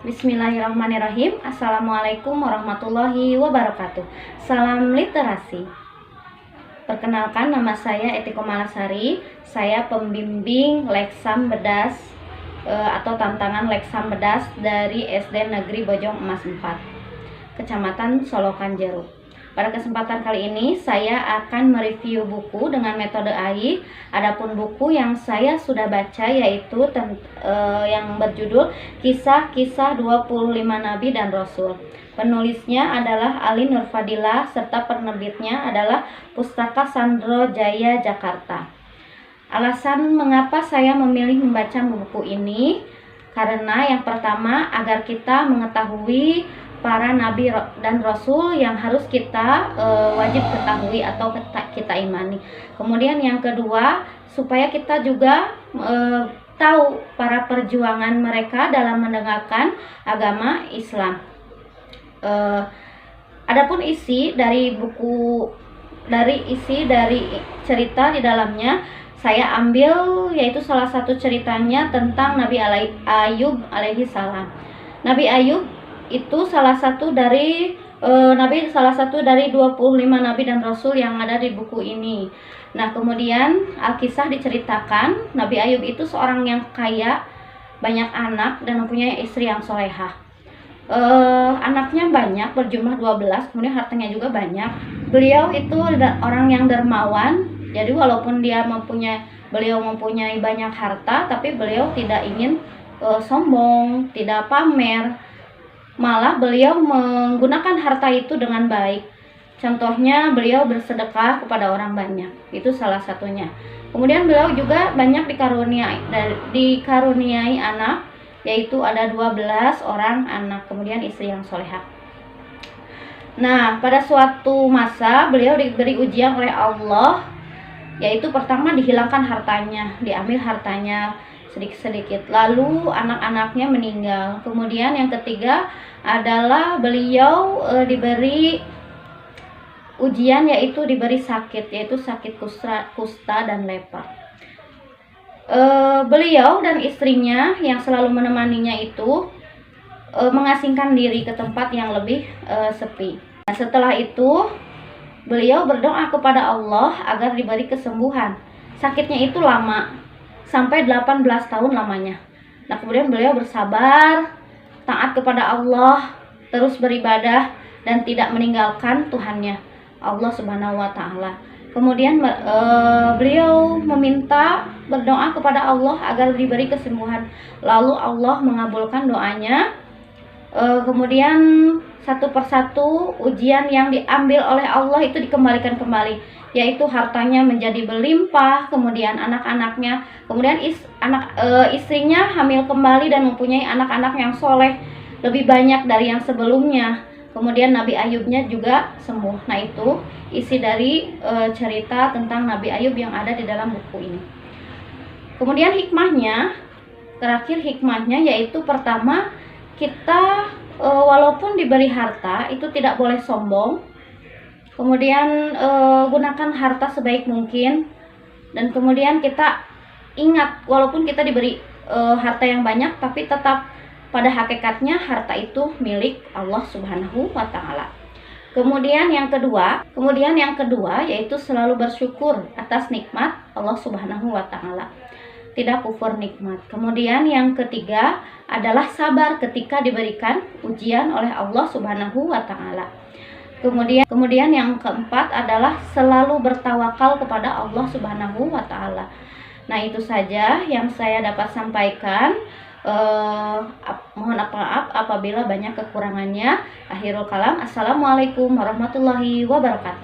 Bismillahirrahmanirrahim. Assalamualaikum warahmatullahi wabarakatuh. Salam literasi. Perkenalkan, nama saya Etiko Malasari. Saya pembimbing Leksam Bedas atau tantangan Leksam Bedas dari SD Negeri Bojong Emas 4, Kecamatan Solokan Jeruk. Pada kesempatan kali ini saya akan mereview buku dengan metode AI. Adapun buku yang saya sudah baca yaitu yang berjudul Kisah-Kisah 25 Nabi dan Rasul. Penulisnya adalah Ali Nurfadilah serta penerbitnya adalah Pustaka Sandro Jaya Jakarta. Alasan mengapa saya memilih membaca buku ini karena yang pertama agar kita mengetahui para nabi dan rasul yang harus kita wajib ketahui atau kita imani. Kemudian yang kedua, supaya kita juga tahu para perjuangan mereka dalam menegakkan agama Islam. Adapun isi dari buku, isi dari cerita di dalamnya saya ambil yaitu salah satu ceritanya tentang Nabi Ayub alaihi salam. Nabi Ayub itu salah satu dari 25 nabi dan rasul yang ada di buku ini. Nah, kemudian Alkisah diceritakan Nabi Ayub itu seorang yang kaya, banyak anak dan mempunyai istri yang solehah. Anaknya banyak, berjumlah 12, kemudian hartanya juga banyak. Beliau itu orang yang dermawan, jadi walaupun beliau mempunyai banyak harta, tapi beliau tidak ingin sombong, tidak pamer. Malah beliau menggunakan harta itu dengan baik. Contohnya beliau bersedekah kepada orang banyak. Itu salah satunya. Kemudian beliau juga banyak dikaruniai anak, yaitu ada 12 orang anak, kemudian istri yang solehah. Nah, pada suatu masa beliau diberi ujian oleh Allah, yaitu pertama dihilangkan hartanya, diambil hartanya sedikit-sedikit, lalu anak-anaknya meninggal. Kemudian yang ketiga adalah beliau diberi ujian, yaitu diberi sakit, yaitu sakit kusta dan lepra. Beliau dan istrinya yang selalu menemaninya itu mengasingkan diri ke tempat yang lebih sepi. Nah, setelah itu beliau berdoa kepada Allah agar diberi kesembuhan. Sakitnya itu lama, sampai 18 tahun lamanya. Nah, kemudian beliau bersabar, taat kepada Allah, terus beribadah dan tidak meninggalkan Tuhannya, Allah Subhanahu wa taala. Kemudian beliau berdoa kepada Allah agar diberi kesembuhan. Lalu Allah mengabulkan doanya. Kemudian satu persatu ujian yang diambil oleh Allah itu dikembalikan kembali, yaitu hartanya menjadi berlimpah, kemudian anak-anaknya, kemudian istrinya hamil kembali dan mempunyai anak-anak yang soleh lebih banyak dari yang sebelumnya. Kemudian Nabi Ayubnya juga sembuh. Nah, itu isi dari cerita tentang Nabi Ayub yang ada di dalam buku ini. Kemudian terakhir hikmahnya yaitu pertama, kita walaupun diberi harta itu tidak boleh sombong. Kemudian gunakan harta sebaik mungkin, dan kemudian kita ingat walaupun kita diberi harta yang banyak, tapi tetap pada hakikatnya harta itu milik Allah Subhanahu wa taala. Kemudian yang kedua yaitu selalu bersyukur atas nikmat Allah Subhanahu wa taala. Tidak kufur nikmat. Kemudian yang ketiga adalah sabar ketika diberikan ujian oleh Allah Subhanahu wa taala. Kemudian yang keempat adalah selalu bertawakal kepada Allah Subhanahu wa taala. Nah, itu saja yang saya dapat sampaikan. Mohon maaf apabila banyak kekurangannya. Akhirul kalam. Assalamualaikum warahmatullahi wabarakatuh.